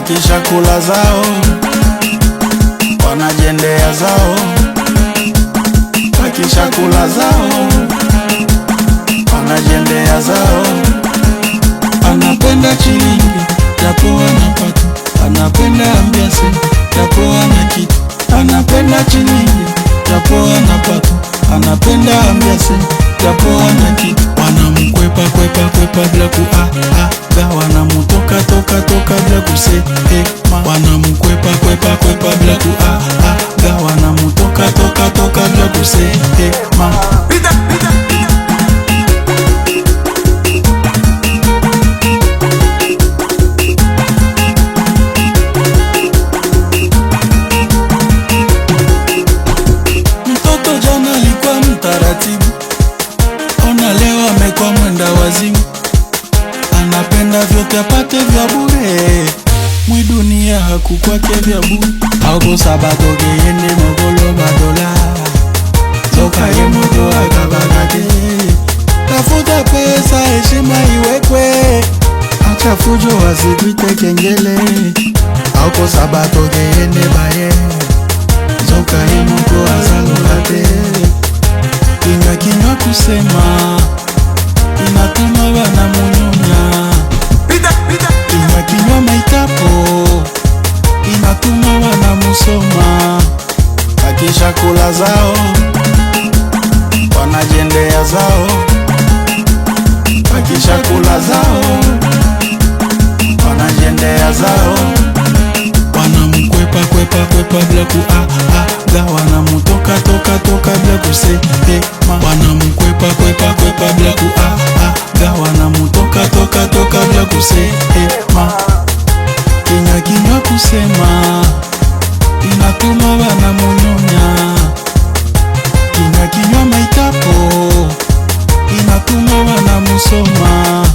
wakisha kula zao wanajendea zao, wakisha kula zao wanajendea zao. Anapenda chilingi japo anapata, anapenda ambiase japo ana kitu. Anapenda chilingi japo anapata, anapenda ambiase japo ana kitu. Wanamkwepa kwepa kwepa bila kuaga, wanamutoka toka toka bila kusema. Wanamkwepa kwepa kwepa bila kuaga, wanamutoka toka toka bila kusema. Mtoto jana alikuwa mtaratibu, ona leo amekuwa mwenda wazimu. Anapenda vyote apate vya bure, mwi dunia hakukwake vya bure. Auko sabato geyende mogolo badola, zoka ye moto akabagate. Tafuta pesa heshima iwekwe, acha fujo wasipite kengele. Auko sabato geyende baye, zoka ye moto azalogate. Kinywa kinywa kusema inatuma bana munyonya, kinywa kinywa maitapo inatuma bana musoma. Wakisha kula zao wanajendea zao, wakisha kula zao wanajendea zao. Wanamkwepa kwepa kwepa bila kuaga, wanamutoka toka toka bila kusema. Wanamkwepa kwepa kwepa bila kuaga, wanamutoka toka toka bila kusema. Kinywa kinywa kusema inatuma bana munyonya, kinywa kinywa maitapo inatuma bana musoma.